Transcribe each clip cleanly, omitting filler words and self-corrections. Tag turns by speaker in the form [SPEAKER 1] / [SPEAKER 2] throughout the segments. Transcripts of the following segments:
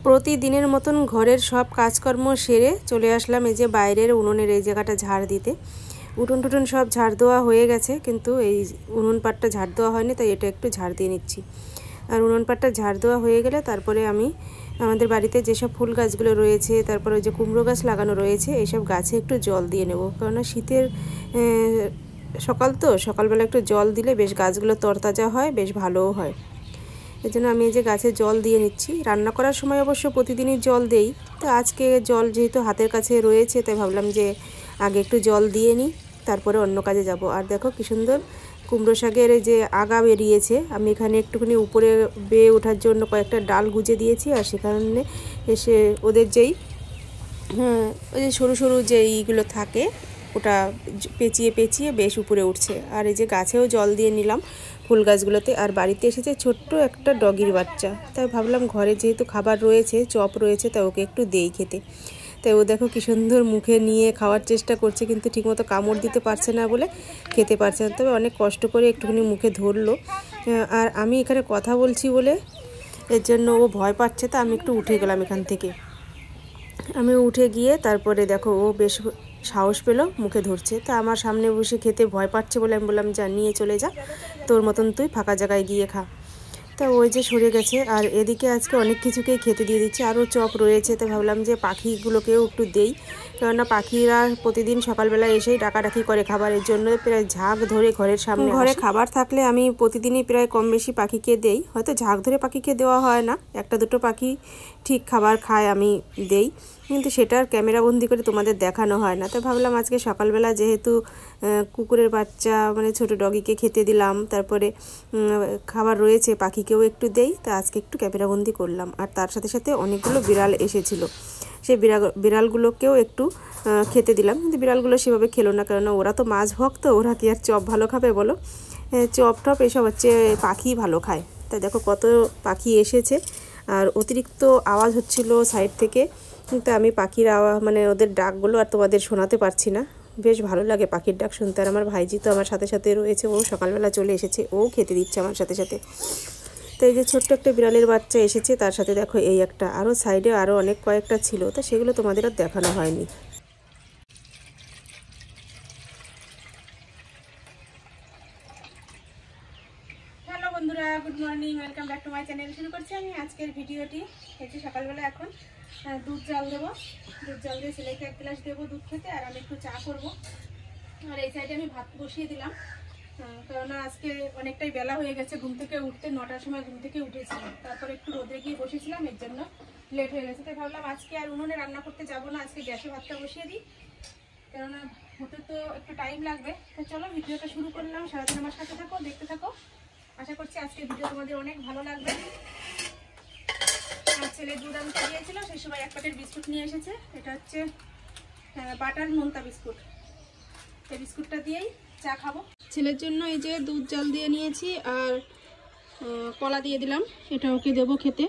[SPEAKER 1] প্রতিদিনের মতন ঘরের সব কাজকর্ম সেরে চলে আসলাম এই যে বাইরের উনুনের এই জায়গাটা ঝাড় দিতে। উঠোন টুটুন সব ঝাড় দেওয়া হয়ে গেছে, কিন্তু এই উনুন পাটটা ঝাড় দেওয়া হয়নি, তাই এটা একটু ঝাড় দিয়ে নিচ্ছি। আর উনুন পাটটা ঝাড় দেওয়া হয়ে গেলে তারপরে আমি আমাদের বাড়িতে যেসব ফুল গাছগুলো রয়েছে, তারপরে ওই যে কুমড়ো গাছ লাগানো রয়েছে, এইসব গাছে একটু জল দিয়ে নেব। কেননা শীতের সকাল তো, সকালবেলা একটু জল দিলে বেশ গাছগুলো তরতাজা হয়, বেশ ভালোও হয়। এই জন্য আমি এই যে গাছে জল দিয়ে নিচ্ছি। রান্না করার সময় অবশ্য প্রতিদিনই জল দেই, তো আজকে জল যেহেতু হাতের কাছে রয়েছে, তাই ভাবলাম যে আগে একটু জল দিয়ে নিই, তারপরে অন্য কাজে যাব। আর দেখো কি সুন্দর কুমড়ো শাকের এই যে আগা বেরিয়েছে। আমি এখানে একটুখানি উপরে বেয়ে ওঠার জন্য কয়েকটা ডাল গুজে দিয়েছি, আর সেখানে এসে ওদের যেই ওই যে সরু সরু যে এইগুলো থাকে, ওটা পেঁচিয়ে পেঁচিয়ে বেশ উপরে উঠছে। আর এই যে গাছেও জল দিয়ে নিলাম ফুল গাছগুলোতে। আর বাড়িতে এসেছে ছোট্ট একটা ডগির বাচ্চা, তাই ভাবলাম ঘরে যেহেতু খাবার রয়েছে, চপ রয়েছে, তাই ওকে একটু দেই খেতে। তাই ও দেখো কি সুন্দর মুখে নিয়ে খাওয়ার চেষ্টা করছে, কিন্তু ঠিকমতো কামড় দিতে পারছে না বলে খেতে পারছে না, তবে অনেক কষ্ট করে একটুখানি মুখে ধরলো। আর আমি এখানে কথা বলছি বলে এর জন্য ও ভয় পাচ্ছে, তা আমি একটু উঠে গেলাম এখান থেকে। আমি উঠে গিয়ে তারপরে দেখো ও বেশ সাহস পেল, মুখে ধরছে। তা আমার সামনে বসে খেতে ভয় পাচ্ছে বলে আমি বললাম, যা নিয়ে চলে যা, তোর মতন তুই ফাঁকা জায়গায় গিয়ে খা। তা ওই যে সরে গেছে। আর এদিকে আজকে অনেক কিছুকেই খেতে দিয়ে দিচ্ছে, আরও চপ রয়েছে, তো ভাবলাম যে পাখিগুলোকেও একটু দেই। কেননা পাখিরা প্রতিদিন সকালবেলা এসেই ডাকাডাকি করে খাবারের জন্য, প্রায় ঝাঁক ধরে ঘরের সামনে। ঘরে খাবার থাকলে আমি প্রতিদিনই প্রায় কম বেশি পাখিকে দেই, হয়তো ঝাঁক ধরে পাখিকে দেওয়া হয় না, একটা দুটো পাখি ঠিক খাবার খায় আমি দেই, কিন্তু সেটার ক্যামেরাবন্দি করে তোমাদের দেখানো হয় না। তো ভাবলাম আজকে সকালবেলা যেহেতু কুকুরের বাচ্চা মানে ছোট ডগিকে খেতে দিলাম, তারপরে খাবার রয়েছে, পাখিকেও একটু দেই, তা আজকে একটু ক্যামেরাবন্দি করলাম। আর তার সাথে সাথে অনেকগুলো বিড়াল এসেছিল, সেই বিড়ালগুলোকেও একটু খেতে দিলাম, কিন্তু বিড়ালগুলো সেভাবে খেলো না, কেননা ওরা তো মাছ ভক্ত, ওরা কি আর চপ ভালো খাবে বলো? চপ টপ এসব হচ্ছে পাখি ভালো খায়। তাই দেখো কত পাখি এসেছে, আর অতিরিক্ত আওয়াজ হচ্ছিল সাইড থেকে, কিন্তু আমি পাখির আওয়াজ মানে ওদের ডাকগুলো আর তোমাদের শোনাতে পারছি না। বেশ ভালো লাগে পাখির ডাক শুনতে। আর আমার ভাইজি তো আমার সাথে সাথে রয়েছে, ও সকালবেলা চলে এসেছে, ও খেতে দিচ্ছে আমার সাথে সাথে। তো এই যে ছোট্ট একটা বিড়ালের বাচ্চা এসেছে, তার সাথে দেখো এই একটা, আরও সাইডে আরও অনেক কয়েকটা ছিল, তো সেগুলো তোমাদের আর দেখানো হয়নি। হ্যালো বন্ধুরা, good morning, welcome back to my channel. শুরু করছি আমি আজকের ভিডিওটি। হচ্ছে সকালবেলা এখন দুধ জাল দেবো, দুধ জাল দিয়ে ছেলেকে এক গ্লাস দেবো দুধ খেতে, আর আমি একটু চা করবো। আর এই সাইডে আমি ভাত বসিয়ে দিলাম, কেননা আজকে অনেকটাই বেলা হয়ে গেছে ঘুম থেকে উঠতে, 9টার সময় ঘুম থেকে উঠেছিলাম, তারপরে একটু রোদে গিয়ে বসেছিলাম, এর জন্য লেট হয়ে গেছে। তাই ভাবলাম আজকে আর উনুনে রান্না করতে যাবো না, আজকে গ্যাসে ভাতটা বসিয়ে দিই, কেননা হতে তো একটু টাইম লাগবে। তো চলো ভিডিওটা শুরু করলাম, সারাদিন আমার সাথে থাকো, দেখতে থাকো। আশা করছি আজকের ভিডিও তোমাদের অনেক ভালো লাগবে। আমার ছেলে দুধ আনতে গিয়েছিল, সেই সময় এক প্যাকেট বিস্কুট নিয়ে এসেছে, এটা হচ্ছে বাটার নোনতা বিস্কুট। এই বিস্কুটটা দিয়েই চা খাবো। ছেলের জন্য এই যে দুধ জাল দিয়ে নিয়েছি, আর কলা দিয়ে দিলাম, এটা ওকে দেবো খেতে।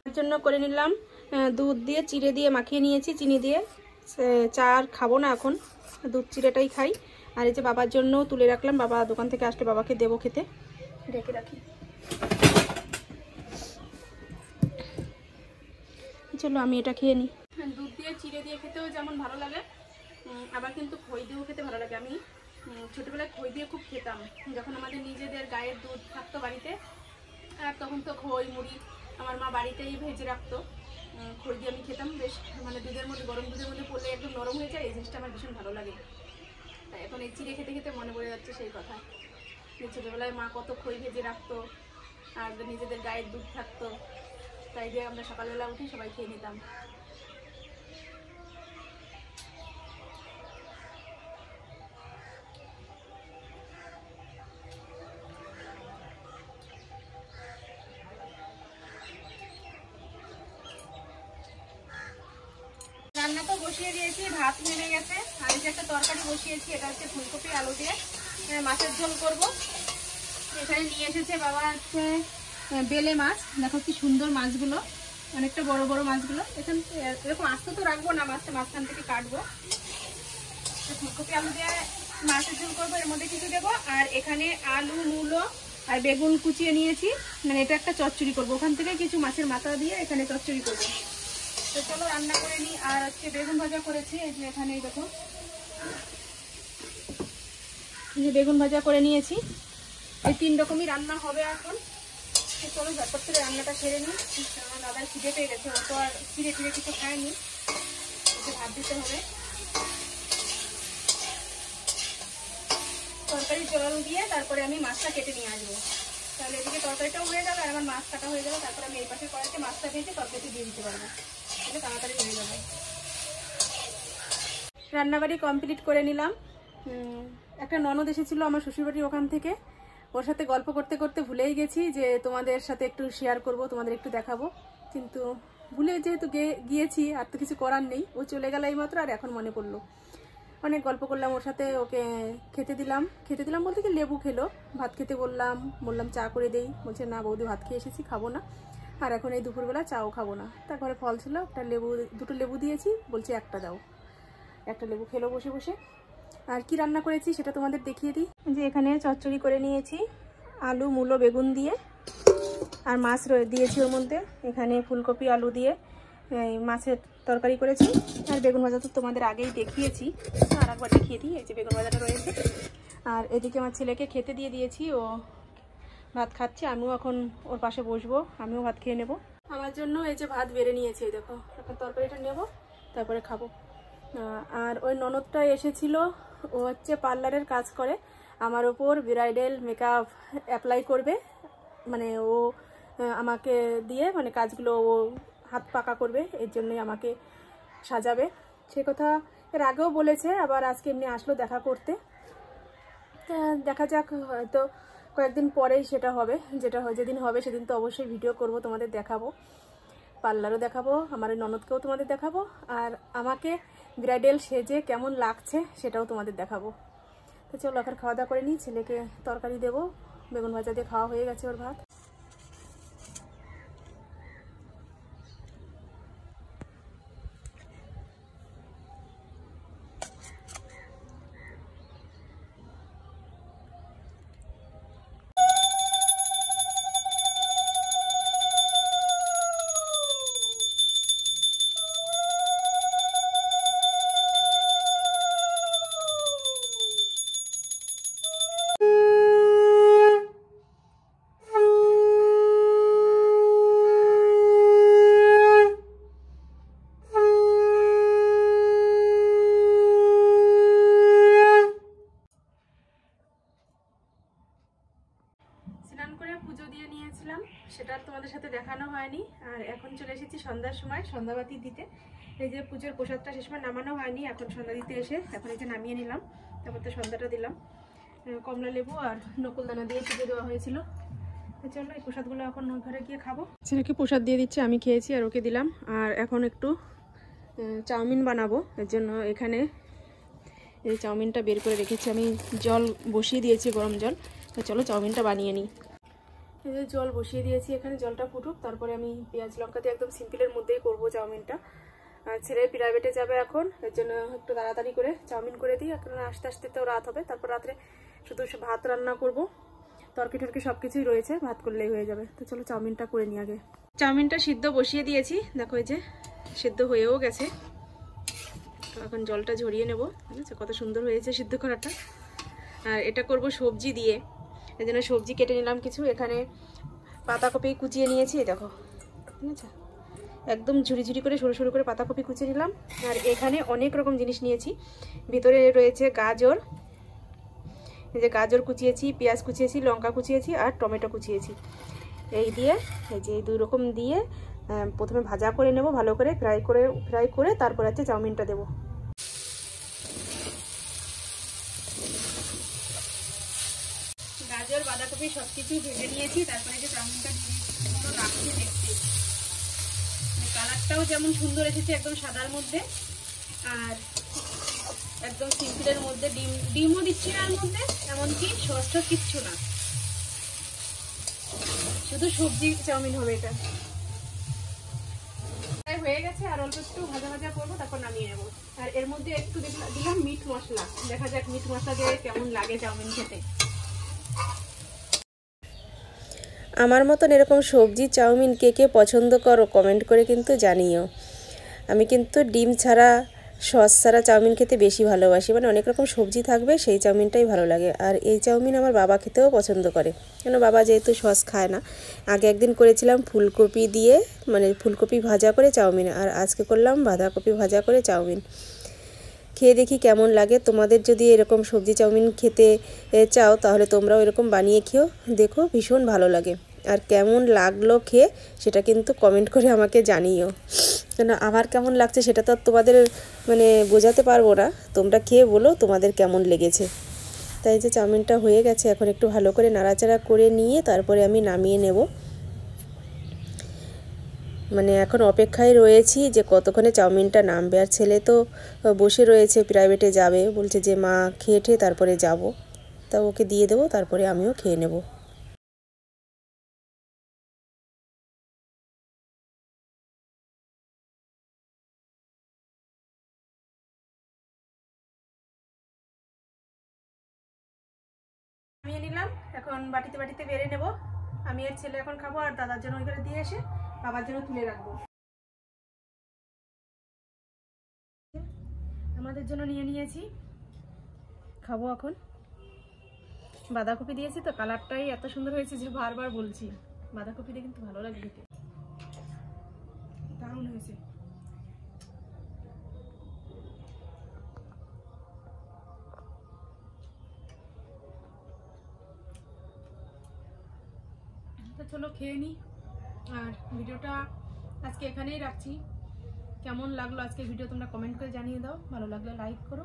[SPEAKER 1] এর জন্য করে নিলাম দুধ দিয়ে চিড়ে দিয়ে মাখিয়ে নিয়েছি চিনি দিয়ে। চা আর খাবো না এখন, দুধ চিড়েটাই খাই। আর এই যে বাবার জন্য তুলে রাখলাম, বাবা দোকান থেকে আসলে বাবাকে দেবো খেতে, রেখে রাখি। চলো আমি এটা খেয়ে নিই। দুধ দিয়ে চিড়ে দিয়ে খেতেও যেমন ভালো লাগে, আবার কিন্তু খই দিয়েও খেতে ভালো লাগে। আমি ছোটোবেলায় খই দিয়ে খুব খেতাম, যখন আমাদের নিজেদের গায়ের দুধ থাকতো বাড়িতে, আর তখন তো খই মুড়ি আমার মা বাড়িতেই ভেজে রাখতো, খই দিয়ে আমি খেতাম। বেশ মানে দুধের মধ্যে, গরম দুধের মধ্যে পড়লে একদম নরম হয়ে যায়, এই জিনিসটা আমার ভীষণ ভালো লাগে। তাই এখন এই চিড়ে খেতে খেতে মনে পড়ে যাচ্ছে সেই কথা, যে ছোটোবেলায় মা কত খই ভেজে রাখতো, আর নিজেদের গায়ের দুধ থাকতো, তাই দিয়ে আমরা সকালবেলা উঠে সবাই খেয়ে নিতাম। রান্না তো বসিয়ে দিয়েছি, ভাত নেমে গেছে, আর এই যে একটা তরকারি বসিয়েছি, এটা হচ্ছে ফুলকপি আলু দিয়ে মাছের ঝোল করব। এখানে নিয়ে এসেছে বাবা হচ্ছে বেলে মাছ, দেখো কি সুন্দর মাছগুলো, অনেকটা বড় বড় মাছগুলো। এখান এরকম আস্তে তো রাখবো না, মাছটা মাঝখান থেকে কাটবো। ফুলকপি আলু দিয়ে মাছের ঝোল করবো, এর মধ্যে কিছু দেবো। আর এখানে আলু, মূলো আর বেগুন কুচিয়ে নিয়েছি, মানে এটা একটা চচ্চড়ি করবো। ওখান থেকে কিছু মাছের মাথা দিয়ে এখানে চচ্চড়ি করবো। তো চলো রান্না করে নিই। আর আজকে বেগুন ভাজা করেছি, এই যে এখানে দেখো বেগুন ভাজা করে নিয়েছি। এই 3 রকমই রান্না হবে এখন। চলো ঝটপট করে রান্নাটা সেরে নিই। আমার দাদার খিদে পেয়ে গেছে, ও তো আর খিদে ফিরে কিছু খায়নি, একটু ভাত দিতে হবে। তরকারি জল দিয়ে তারপরে আমি মাছটা কেটে নিয়ে আসবো। তাহলে এদিকে তরকারিটাও হয়ে যাবে আর আমার মাছ কাটা হয়ে যাবে। তারপরে আমি এই পাশে কড়াইতে মাছটা ভেজে তরকারিতে দিয়ে দিতে পারবো, তাহলে তাড়াতাড়ি হয়ে যাবে। রান্নাবাড়ি কমপ্লিট করে নিলাম। একটা ননদ এসেছিলো আমার শ্বশুরবাড়ি, ওখান থেকে ওর সাথে গল্প করতে করতে ভুলেই গেছি যে তোমাদের সাথে একটু শেয়ার করব, তোমাদের একটু দেখাবো। কিন্তু ভুলে যেহেতু গিয়েছি, আর তো কিছু করার নেই। ও চলে গেল এইমাত্র, আর এখন মনে পড়লো। অনেক গল্প করলাম ওর সাথে, ওকে খেতে দিলাম বলতে কি লেবু খেলো। ভাত খেতে বললাম চা করে দেই, বলছে না বৌদি ভাত খেয়ে এসেছি, খাবো না। আর এখন এই দুপুরবেলা চাও খাবো না। তার ঘরে ফল ছিল, দুটো লেবু দিয়েছি, বলছে একটা দাও। একটা লেবু খেলো বসে বসে। আর কি রান্না করেছি সেটা তোমাদের দেখিয়ে দিই। যে এখানে চচ্চড়ি করে নিয়েছি আলু, মূলো, বেগুন দিয়ে, আর মাছ দিয়েছি ওর মধ্যে। এখানে ফুলকপি, আলু দিয়ে মাছের তরকারি করেছি। আর বেগুন ভাজা তো তোমাদের আগেই দেখিয়েছি, আর একবার দেখিয়ে দিই। এই যে বেগুন ভাজাটা রয়েছে। আর এদিকে আমার ছেলেকে খেতে দিয়ে দিয়েছি, ও ভাত খাচ্ছে। আমিও এখন ওর পাশে বসবো, আমিও ভাত খেয়ে নেব। আমার জন্য এই যে ভাত বেড়ে নিয়েছি, দেখো এখন তরকারিটা নেব, তারপরে খাবো। আর ওই ননদটা এসেছিল, ও হচ্ছে পার্লারের কাজ করে, আমার ওপর ব্রাইডাল মেকআপ অ্যাপ্লাই করবে। মানে ও আমাকে দিয়ে মানে কাজগুলো ও হাত পাকা করবে, এর জন্যই আমাকে সাজাবে। সে কথা এর আগেও বলেছে, আবার আজকে এমনি আসলো দেখা করতে। দেখা যাক, হয়তো কয়েকদিন পরেই সেটা হবে। যেদিন হবে সেদিন তো অবশ্যই ভিডিও করব, তোমাদের দেখাবো। পার্লারও দেখাবো, আমার ননদকেও তোমাদের দেখাবো, আর আমাকে ব্রাইডাল সেজে কেমন লাগছে সেটাও তোমাদের দেখাবো। তো চলো এখন খাওয়া দাওয়া করে নিই। ছেলেকে তরকারি দেবো, বেগুন ভাজা দিয়ে খাওয়া হয়ে গেছে ওর ভাত। স্নান করে পুজো দিয়ে নিয়েছিলাম, সেটা তোমাদের সাথে দেখানো হয়নি। আর এখন চলে এসেছি সন্ধ্যার সময় সন্ধ্যাবাতি দিতে। এই যে পুজোর প্রসাদটা সে সময় নামানো হয়নি, এখন সন্ধ্যা দিতে এসে এখন এই যে নামিয়ে নিলাম, তারপর তো সন্ধ্যাটা দিলাম। কমলা লেবু আর নকুলদানা দিয়ে পুজো দেওয়া হয়েছিল। তো চলো এই প্রসাদগুলো এখন ঘরে গিয়ে খাবো। ছেলেকে প্রসাদ দিয়ে দিচ্ছে, আমি খেয়েছি আর ওকে দিলাম। আর এখন একটু চাউমিন বানাবো, এর জন্য এখানে এই চাউমিনটা বের করে রেখেছি। আমি জল বসিয়ে দিয়েছি, গরম জল। তো চলো চাউমিনটা বানিয়ে নিই। এই যে জল বসিয়ে দিয়েছি, এখানে জলটা ফুটুক, তারপরে আমি পেঁয়াজ লঙ্কা দিয়ে একদম সিম্পলের মধ্যেই করবো চাউমিনটা। আর ছেলে প্রাইভেটে যাবে এখন, এর জন্য একটু তাড়াতাড়ি করে চাউমিন করে দিই, কারণ আস্তে আস্তে তো রাত হবে। তারপর রাত্রে শুধু ভাত রান্না করব, তরকি টরকি সব কিছুই রয়েছে, ভাত করলেই হয়ে যাবে। তো চলো চাউমিনটা করে নিই আগে। চাউমিনটা সিদ্ধ বসিয়ে দিয়েছি, দেখো এই যে সিদ্ধ হয়েও গেছে। এখন জলটা ঝরিয়ে নেব, ঠিক আছে? কত সুন্দর হয়েছে সিদ্ধ করাটা। আর এটা করব সবজি দিয়ে, এই জন্য সবজি কেটে নিলাম কিছু। এখানে পাতাকপি কুচিয়ে নিয়েছি, দেখো, ঠিক আছে? একদম ঝুরি ঝুরি করে সরু সরু করে পাতাকপি কুচিয়ে নিলাম। আর এখানে অনেক রকম জিনিস নিয়েছি, ভিতরে রয়েছে গাজর, এই যে গাজর কুচিয়েছি, পেঁয়াজ কুচিয়েছি, লঙ্কা কুচিয়েছি আর টমেটো কুচিয়েছি। এই দিয়ে এই যে 2 রকম দিয়ে প্রথমে ভাজা করে নেব, ভালো করে ফ্রাই করে তারপর হচ্ছে চাউমিনটা দেবো। গাজর বাঁধাকপি সব কিছু ভেজে নিয়েছি, তারপরে যে চাউমিনটা পুরো রাখছি দেখতে। কালারটাও যেমন সুন্দর এসেছে একদম সাদার মধ্যে, আর একদম সিম্পলের মধ্যে। ডিমও দিচ্ছি না এর মধ্যে, এমনকি সস কিচ্ছু না, শুধু সবজি চাউমিন হবে এটা। হয়ে গেছে, আর অল্প একটু ভাজা ভাজা করবো, তারপর নামিয়ে নেবো। আর এর মধ্যে একটু দিলাম মিট মশলা, দেখা যাক মিট মশলা দিয়ে কেমন লাগে চাউমিন খেতে। আমার মতন এরকম সবজি চাউমিন কে কে পছন্দ করো কমেন্ট করে কিন্তু জানিও। আমি কিন্তু ডিম ছাড়া সস ছাড়া চাউমিন খেতে বেশি ভালোবাসি, মানে অনেক রকম সবজি থাকবে সেই চাউমিনটাই ভালো লাগে। আর এই চাউমিন আমার বাবা খেতেও পছন্দ করে, কেন বাবা যেহেতু সস খায় না। আগে একদিন করেছিলাম ফুলকপি দিয়ে, মানে ফুলকপি ভাজা করে চাউমিন, আর আজকে করলাম বাঁধাকপি ভাজা করে চাউমিন। খেয়ে দেখি কেমন লাগে। তোমাদের যদি এরকম সবজি চাউমিন খেতে চাও তাহলে তোমরাও এরকম বানিয়ে খেও, দেখো ভীষণ ভালো লাগে। আর কেমন লাগলো খেয়ে সেটা কিন্তু কমেন্ট করে আমাকে জানিও, কেন আমার কেমন লাগছে সেটা তো আর তোমাদের মানে বোঝাতে পারবো না। তোমরা খেয়ে বলো তোমাদের কেমন লেগেছে। তাই যে চাউমিনটা হয়ে গেছে, এখন একটু ভালো করে নাড়াচাড়া করে নিয়ে তারপরে আমি নামিয়ে নেব। মানে এখন অপেক্ষায় রয়েছি যে কতক্ষণে চাউমিনটা নামবে। আর ছেলে তো বসে রয়েছে, প্রাইভেটে যাবে, বলছে যে মা খেয়ে ঠেয়ে তারপরে যাব। তা ওকে দিয়ে দেবো, তারপরে আমিও খেয়ে নেব। নামিয়ে নিলাম, এখন বাটিতে বাটিতে বেড়ে নেব। আমি আর ছেলে এখন খাবো, আর দাদার জন্য ওইখানে দিয়ে এসে বাবার জন্য তুলে রাখবো। আমাদের জন্য নিয়ে নিয়েছি, খাবো এখন। বাঁধাকপি দিয়েছি তো কালারটাই এত সুন্দর হয়েছে যে বারবার বলছি, বাঁধাকপিটা কিন্তু ভালো লাগে খেতে, দারুণ হয়েছে। তো চলো খেয়ে নিই, আর ভিডিওটা আজকে এখানেই রাখছি। কেমন লাগলো আজকে ভিডিও তোমরা কমেন্ট করে জানিয়ে দাও, ভালো লাগলে লাইক করো,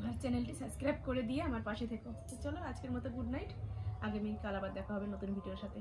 [SPEAKER 1] আর চ্যানেলটি সাবস্ক্রাইব করে দিয়ে আমার পাশে থেকো। তো চলো আজকের মতো গুড নাইট, আগামীকাল আবার দেখা হবে নতুন ভিডিওর সাথে।